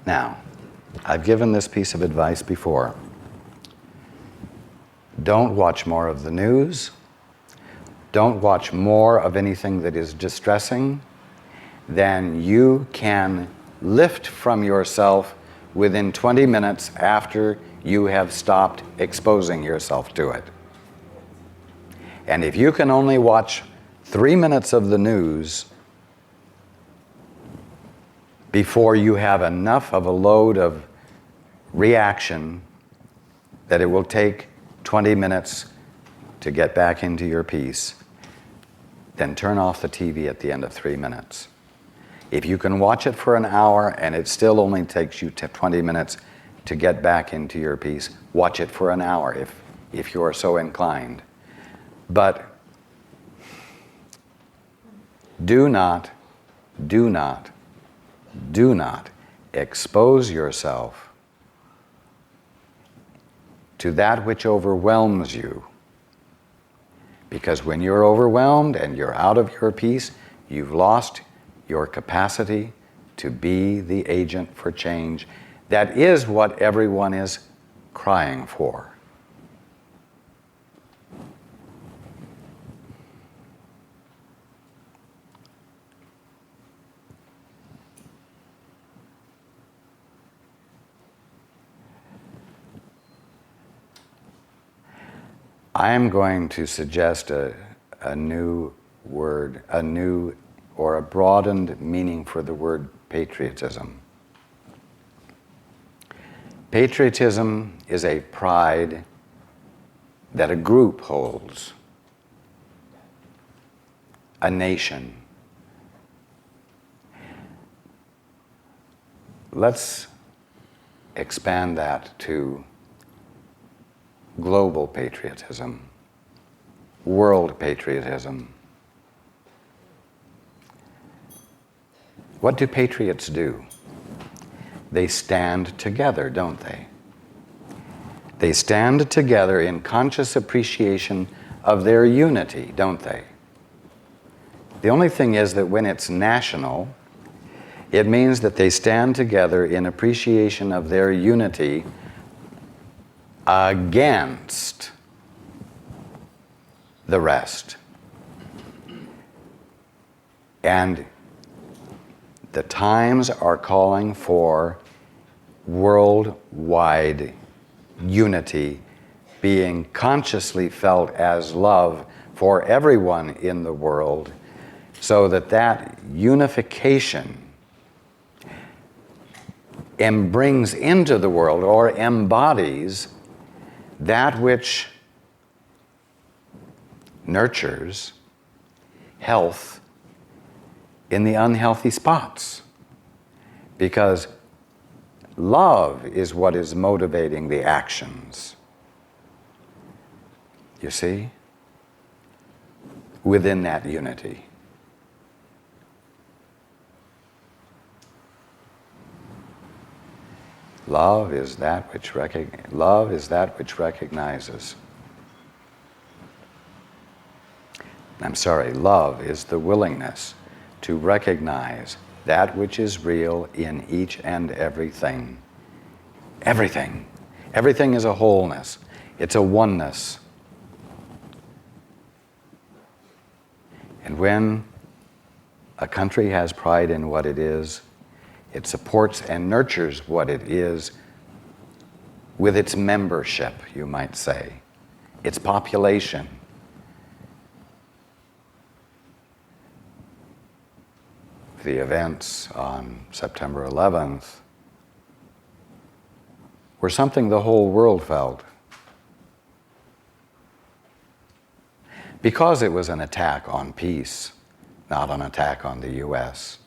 Now, I've given this piece of advice before. Don't watch more of the news. Don't watch more of anything that is distressing than you can lift from yourself within 20 minutes after you have stopped exposing yourself to it. And if you can only watch 3 minutes of the news before you have enough of a load of reaction that it will take 20 minutes to get back into your peace, then turn off the TV at the end of 3 minutes. If you can watch it for an hour and it still only takes you 20 minutes to get back into your peace, watch it for an hour if you are so inclined. But do not expose yourself to that which overwhelms you. Because when you're overwhelmed and you're out of your peace, you've lost your capacity to be the agent for change. That is what everyone is crying for. I am going to suggest a new word, a new or a broadened meaning for the word patriotism. Patriotism is a pride that a group holds, a nation. Let's expand that to global patriotism, world patriotism. What do patriots do? They stand together, don't they? They stand together in conscious appreciation of their unity, don't they? The only thing is that when it's national, it means that they stand together in appreciation of their unity against the rest. And the times are calling for worldwide unity being consciously felt as love for everyone in the world, so that unification brings into the world or embodies that which nurtures health in the unhealthy spots. Because love is what is motivating the actions. You see? Within that unity. Love is that which recognizes. Love is the willingness to recognize that which is real in each and everything. Everything. Everything is a wholeness. It's a oneness. And when a country has pride in what it is, it supports and nurtures what it is with its membership, you might say, its population. The events on September 11th were something the whole world felt. Because it was an attack on peace, not an attack on the U.S.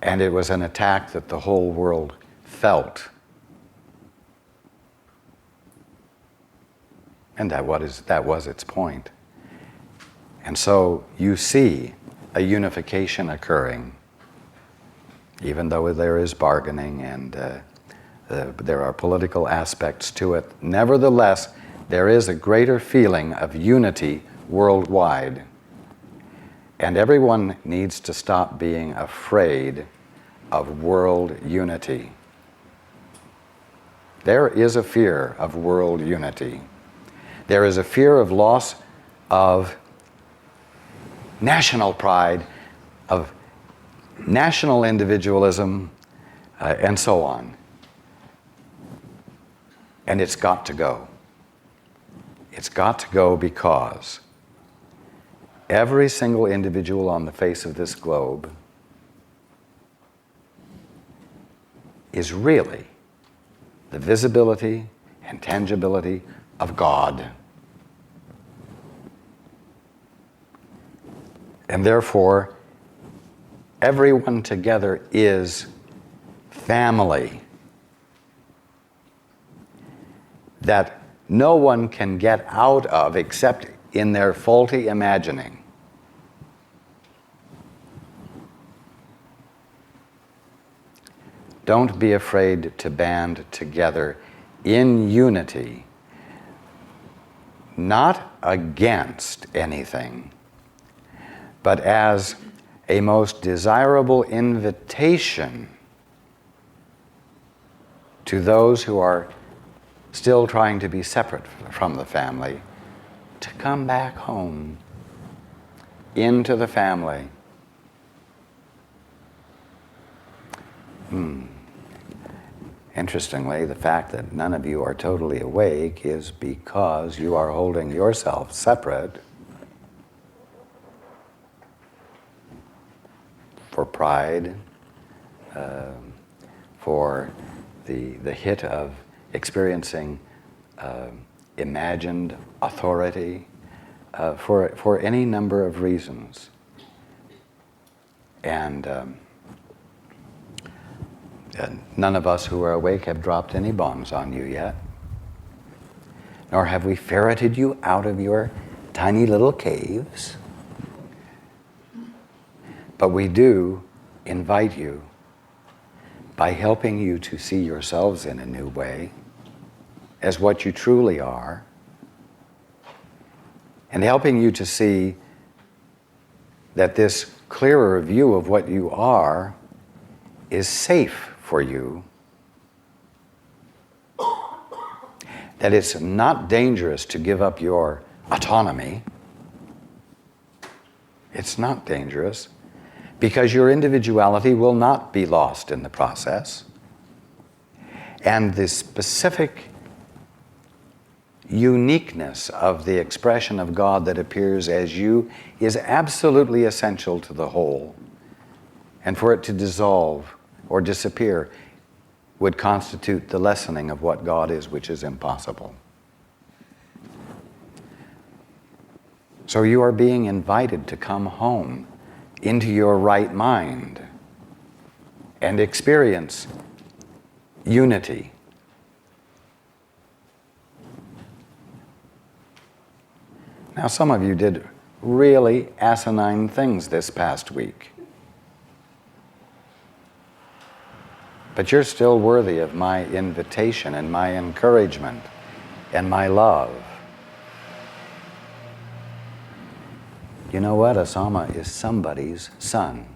And it was an attack that the whole world felt. And that was its point. And so you see a unification occurring, even though there is bargaining and there are political aspects to it. Nevertheless, there is a greater feeling of unity worldwide. And everyone needs to stop being afraid of world unity. There is a fear of world unity. There is a fear of loss of national pride, of national individualism, and so on. And it's got to go. It's got to go because every single individual on the face of this globe is really the visibility and tangibility of God. And therefore, everyone together is family that no one can get out of except in their faulty imagining. Don't be afraid to band together in unity, not against anything, but as a most desirable invitation to those who are still trying to be separate from the family to come back home into the family. Interestingly, the fact that none of you are totally awake is because you are holding yourself separate for pride, for the hit of experiencing imagined authority, for any number of reasons. And none of us who are awake have dropped any bombs on you yet, nor have we ferreted you out of your tiny little caves. But we do invite you, by helping you to see yourselves in a new way, as what you truly are, and helping you to see that this clearer view of what you are is safe for you, that it's not dangerous to give up your autonomy. It's not dangerous, because your individuality will not be lost in the process. And the specific uniqueness of the expression of God that appears as you is absolutely essential to the whole. And for it to dissolve or disappear would constitute the lessening of what God is, which is impossible. So you are being invited to come home into your right mind and experience unity. Now, some of you did really asinine things this past week. But you're still worthy of my invitation and my encouragement and my love. You know what? Osama is somebody's son.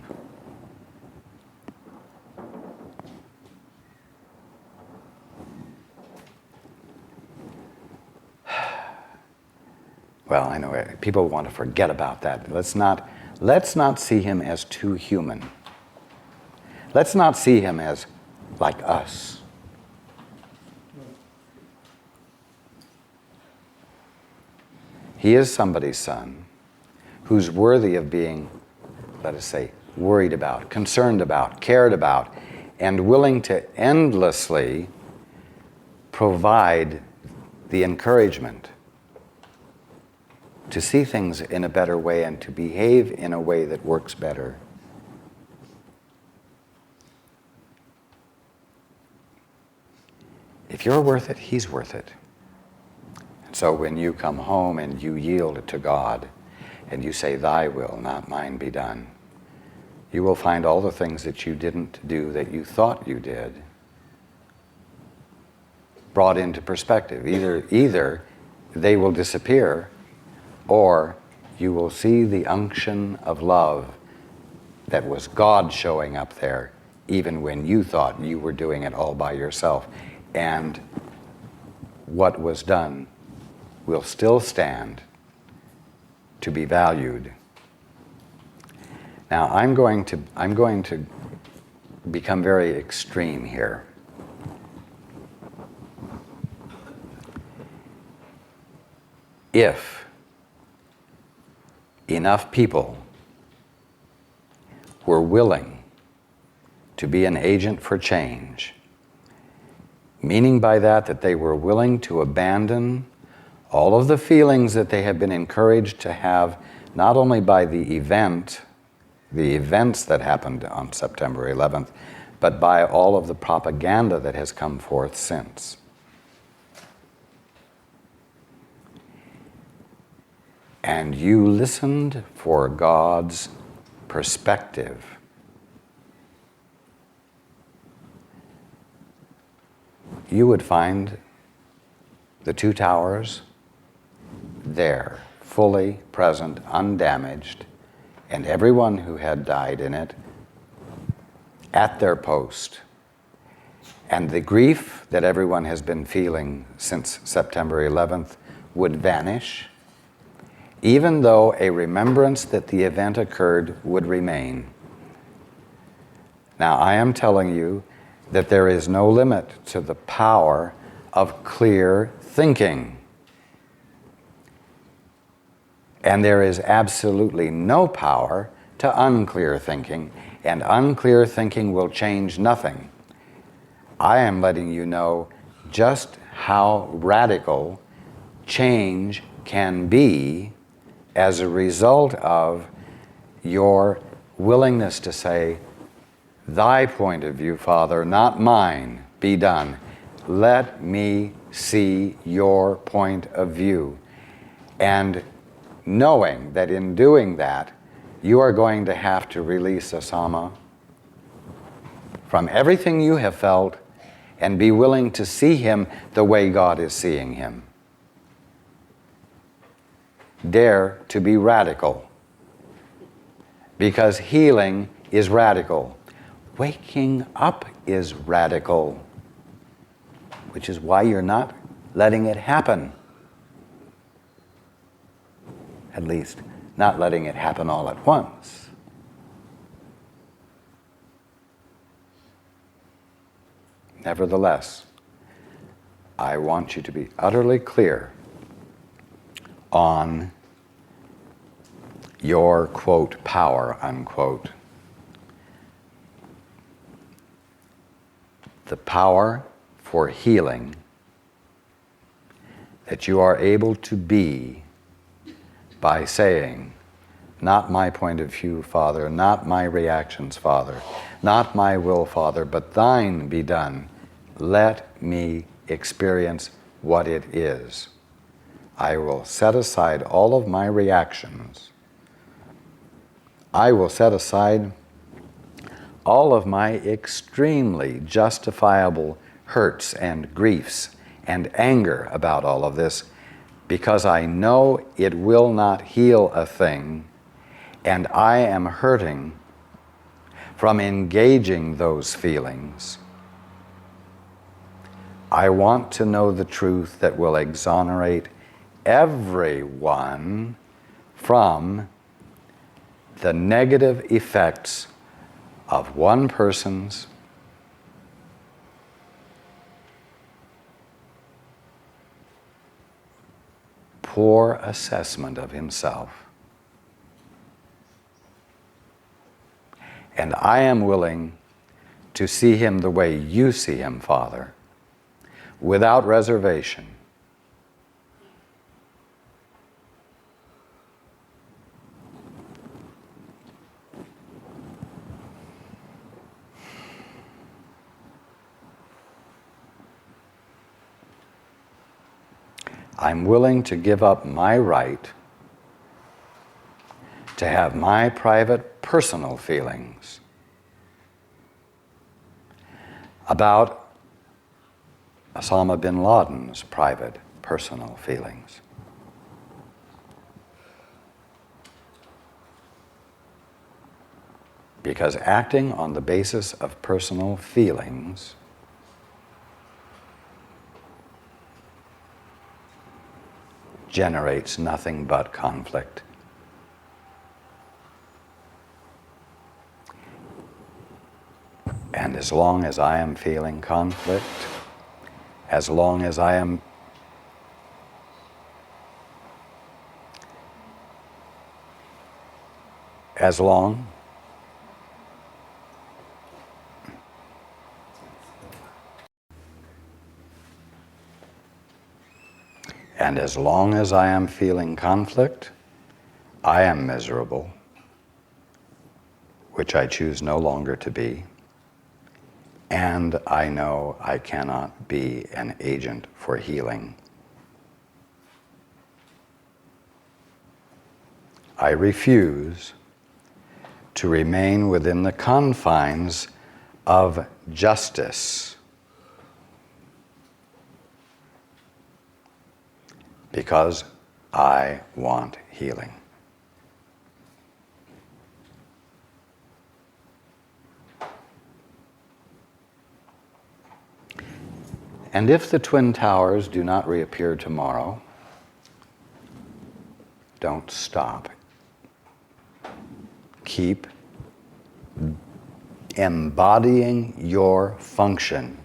Well, I know people want to forget about that. Let's not see him as too human. Let's not see him as like us. He is somebody's son who's worthy of being, let us say, worried about, concerned about, cared about, and willing to endlessly provide the encouragement to see things in a better way and to behave in a way that works better. If you're worth it, he's worth it. And so when you come home and you yield to God and you say, "Thy will, not mine, be done," you will find all the things that you didn't do that you thought you did brought into perspective. Either they will disappear, or you will see the unction of love that was God showing up there, even when you thought you were doing it all by yourself. And what was done will still stand to be valued. Now, I'm going to become very extreme here. If enough people were willing to be an agent for change, meaning by that they were willing to abandon all of the feelings that they have been encouraged to have, not only by the events that happened on September 11th, but by all of the propaganda that has come forth since. And you listened for God's perspective, you would find the two towers there, fully present, undamaged, and everyone who had died in it at their post. And the grief that everyone has been feeling since September 11th would vanish, even though a remembrance that the event occurred would remain. Now, I am telling you that there is no limit to the power of clear thinking. And there is absolutely no power to unclear thinking, and unclear thinking will change nothing. I am letting you know just how radical change can be as a result of your willingness to say, "Thy point of view, Father, not mine, be done. Let me see your point of view." And knowing that in doing that, you are going to have to release Osama from everything you have felt and be willing to see him the way God is seeing him. Dare to be radical, because healing is radical. Waking up is radical, which is why you're not letting it happen. At least, not letting it happen all at once. Nevertheless, I want you to be utterly clear on your, quote, power, unquote. The power for healing that you are able to be by saying, "Not my point of view, Father, not my reactions, Father, not my will, Father, but thine be done. Let me experience what it is. I will set aside all of my reactions. I will set aside all of my extremely justifiable hurts and griefs and anger about all of this, because I know it will not heal a thing, and I am hurting from engaging those feelings. I want to know the truth that will exonerate everyone from the negative effects of one person's poor assessment of himself. And I am willing to see him the way you see him, Father, without reservation. I'm willing to give up my right to have my private, personal feelings about Osama bin Laden's private, personal feelings. Because acting on the basis of personal feelings generates nothing but conflict. And as long as I am feeling conflict, as long as I am as long and as long as I am feeling conflict, I am miserable, which I choose no longer to be. And I know I cannot be an agent for healing. I refuse to remain within the confines of justice because I want healing. And if the Twin Towers do not reappear tomorrow, don't stop. Keep embodying your function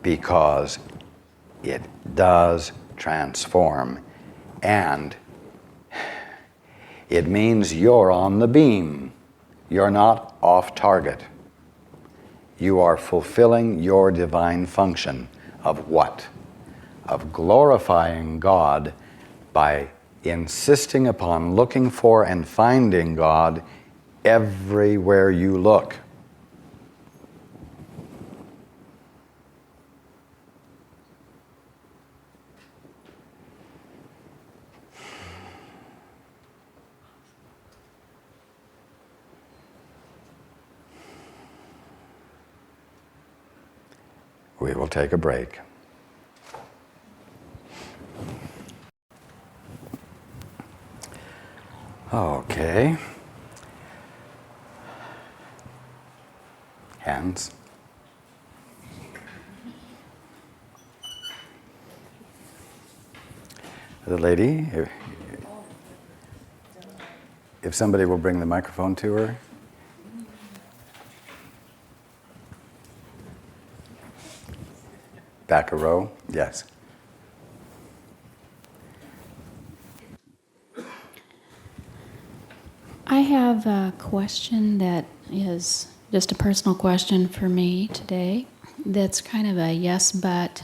because it does transform, and it means you're on the beam. You're not off target. You are fulfilling your divine function of what? Of glorifying God by insisting upon looking for and finding God everywhere you look. We will take a break. Okay. Hands. The lady, if somebody will bring the microphone to her. Back a row, yes. I have a question that is just a personal question for me today. That's kind of a yes, but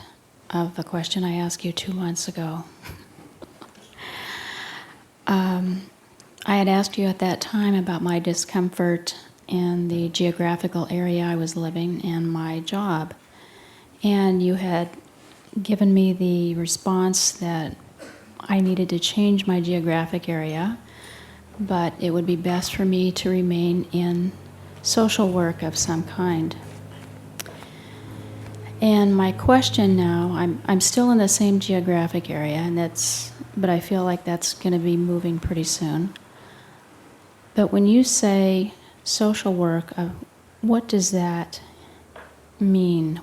of a question I asked you 2 months ago. I had asked you at that time about my discomfort in the geographical area I was living and my job. And you had given me the response that I needed to change my geographic area, but it would be best for me to remain in social work of some kind. And my question now, I'm still in the same geographic area, but I feel like that's going to be moving pretty soon. But when you say social work, what does that mean?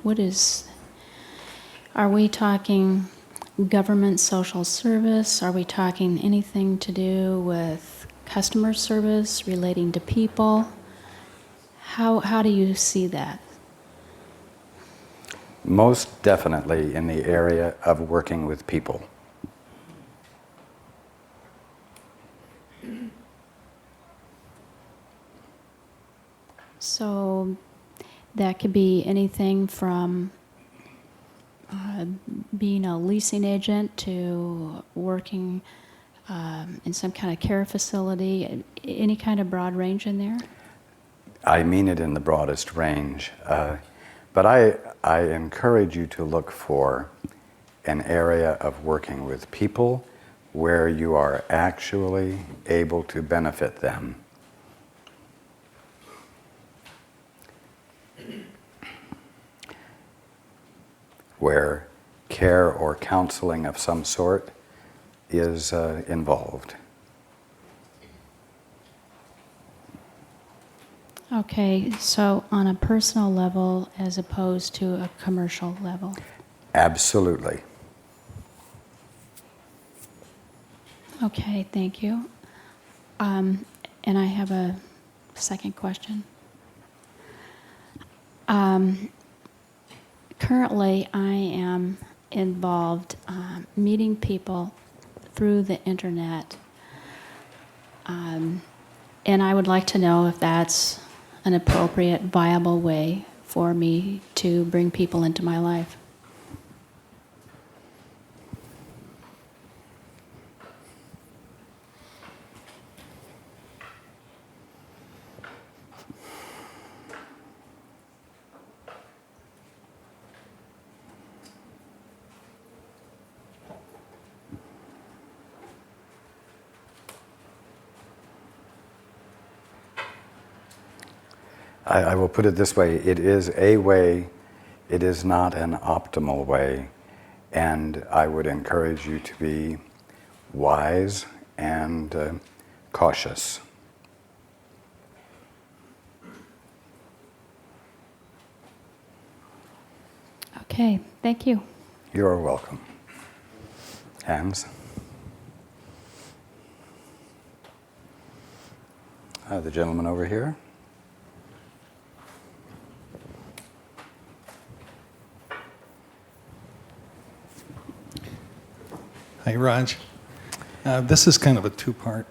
Are we talking government social service? Are we talking anything to do with customer service relating to people? How do you see that? Most definitely in the area of working with people. So that could be anything from being a leasing agent to working in some kind of care facility, any kind of broad range in there? I mean it in the broadest range. But I encourage you to look for an area of working with people where you are actually able to benefit them. Where care or counseling of some sort is involved. Okay, so on a personal level as opposed to a commercial level. Absolutely. Okay, thank you. And I have a second question. Currently, I am involved meeting people through the internet, and I would like to know if that's an appropriate, viable way for me to bring people into my life. I will put it this way. It is a way. It is not an optimal way. And I would encourage you to be wise and cautious. Okay, thank you. You're welcome. Hands. The gentleman over here. Hi, Raj. This is kind of a two-part.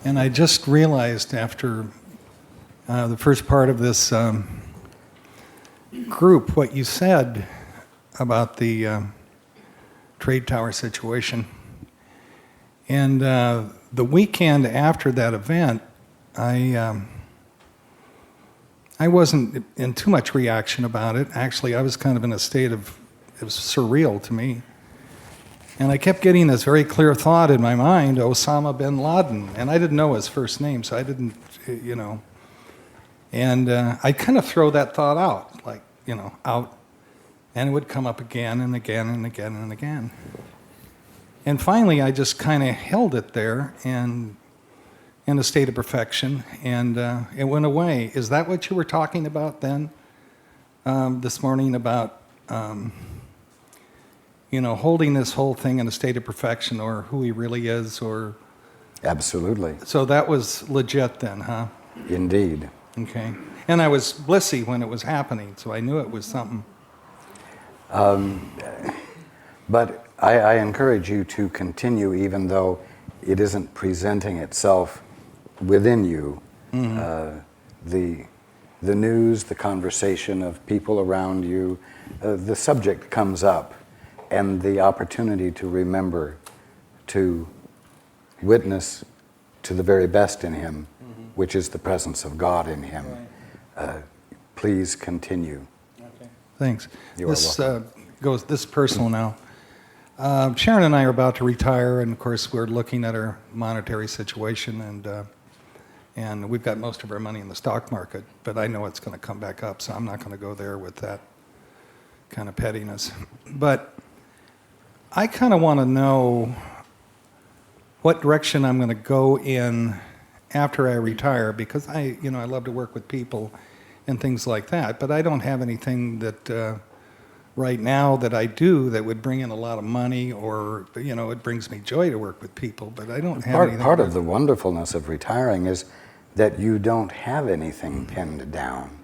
And I just realized after the first part of this group what you said about the trade tower situation. And the weekend after that event, I wasn't in too much reaction about it. Actually, I was kind of in a state of, it was surreal to me. And I kept getting this very clear thought in my mind, Osama bin Laden. And I didn't know his first name, so I didn't, And I kind of throw that thought out, like, out. And it would come up again and again and again and again. And finally, I just kind of held it there and in a state of perfection, and it went away. Is that what you were talking about then, this morning, about holding this whole thing in a state of perfection, or who he really is, or... Absolutely. So that was legit then, huh? Indeed. Okay. And I was blissy when it was happening, so I knew it was something. But I encourage you to continue, even though it isn't presenting itself within you. Mm-hmm. The news, the conversation of people around you, the subject comes up, and the opportunity to remember to witness to the very best in him, mm-hmm. which is the presence of God in him. Right. Please continue. Okay. Thanks. You are welcome. This is personal now. Sharon and I are about to retire, and of course we're looking at our monetary situation, and we've got most of our money in the stock market, but I know it's going to come back up, so I'm not going to go there with that kind of pettiness. But I kind of want to know what direction I'm going to go in after I retire, because I love to work with people and things like that, but I don't have anything that right now that I do that would bring in a lot of money, or it brings me joy to work with people, but I don't have anything. Part of the wonderfulness of retiring is that you don't have anything pinned down.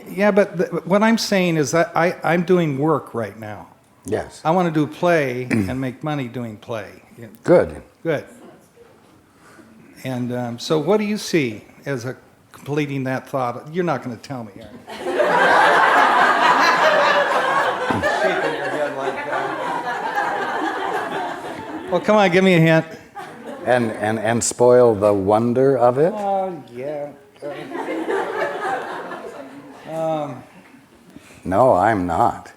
Yeah, but what I'm saying is that I'm doing work right now. Yes. I want to do play and make money doing play. Good. Good. And so what do you see as completing that thought? You're not going to tell me, are you? Shaking your head like that. Well, come on, give me a hint. And spoil the wonder of it? Oh, yeah. No, I'm not.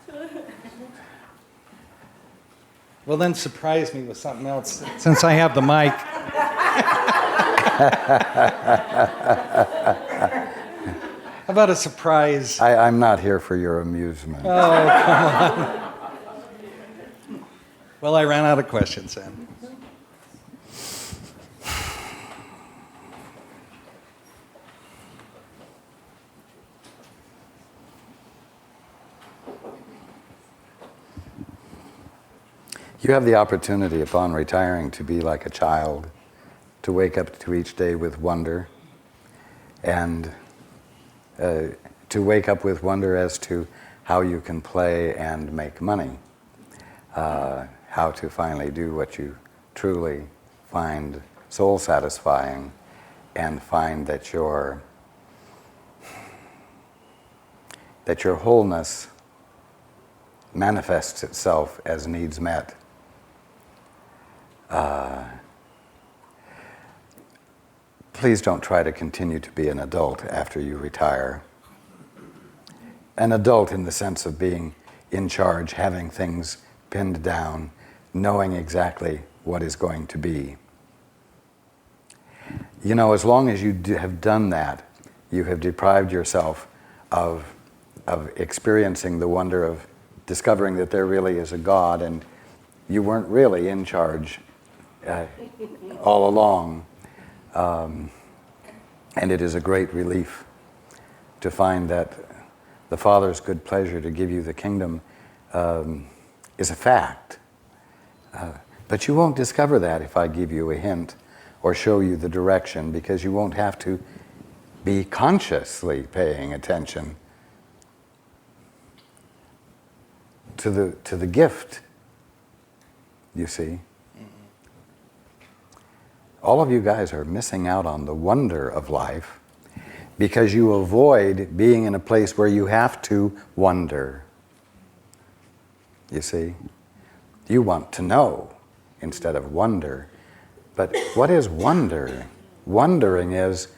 Well, then surprise me with something else, since I have the mic. How about a surprise? I'm not here for your amusement. Oh, come on. Well, I ran out of questions then. You have the opportunity upon retiring to be like a child, to wake up to each day with wonder, and to wake up with wonder as to how you can play and make money, how to finally do what you truly find soul satisfying, and find that your wholeness manifests itself as needs met. Please don't try to continue to be an adult after you retire. An adult in the sense of being in charge, having things pinned down, knowing exactly what is going to be. You know, as long as you have done that, you have deprived yourself of experiencing the wonder of discovering that there really is a God, and you weren't really in charge all along. And it is a great relief to find that the Father's good pleasure to give you the kingdom is a fact. But you won't discover that if I give you a hint or show you the direction, because you won't have to be consciously paying attention to the gift, you see. All of you guys are missing out on the wonder of life because you avoid being in a place where you have to wonder. You see? You want to know instead of wonder. But what is wonder? Wondering is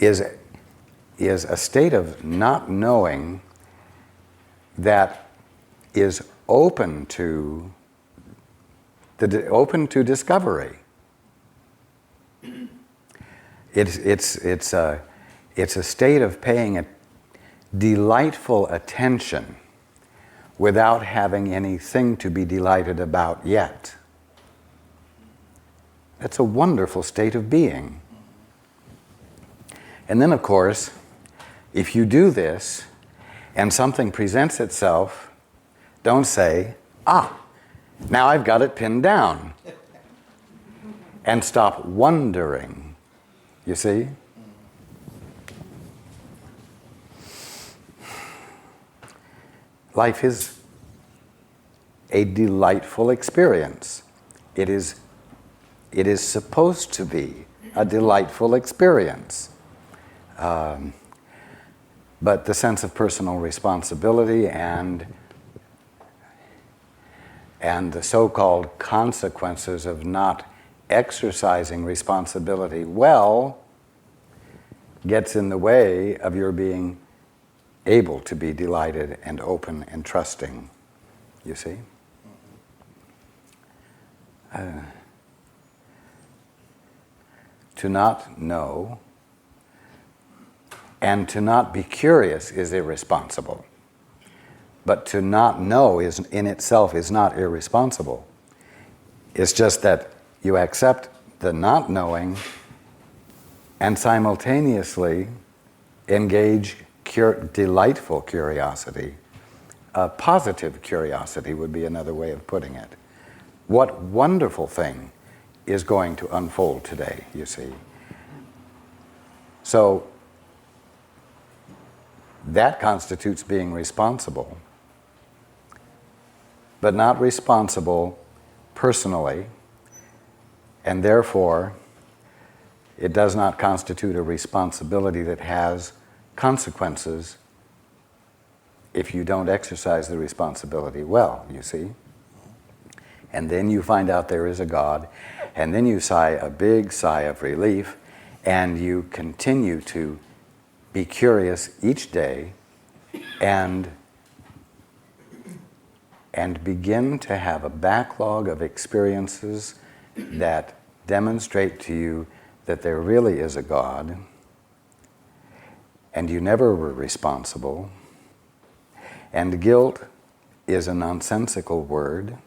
a state of not knowing that is open to discovery. It's a state of paying a delightful attention without having anything to be delighted about yet. That's a wonderful state of being. And then, of course, if you do this and something presents itself, don't say, now I've got it pinned down. And stop wondering. You see? Life is a delightful experience. It is supposed to be a delightful experience. But the sense of personal responsibility and the so-called consequences of not exercising responsibility well gets in the way of your being able to be delighted and open and trusting, you see? To not know and to not be curious is irresponsible. But to not know is in itself is not irresponsible. It's just that you accept the not knowing and simultaneously engage delightful curiosity. Positive curiosity would be another way of putting it. What wonderful thing is going to unfold today, you see? So that constitutes being responsible, but not responsible personally, and therefore it does not constitute a responsibility that has consequences if you don't exercise the responsibility well, you see? And then you find out there is a God, and then you sigh a big sigh of relief, and you continue to be curious each day and begin to have a backlog of experiences that demonstrate to you that there really is a God, and you never were responsible, and guilt is a nonsensical word,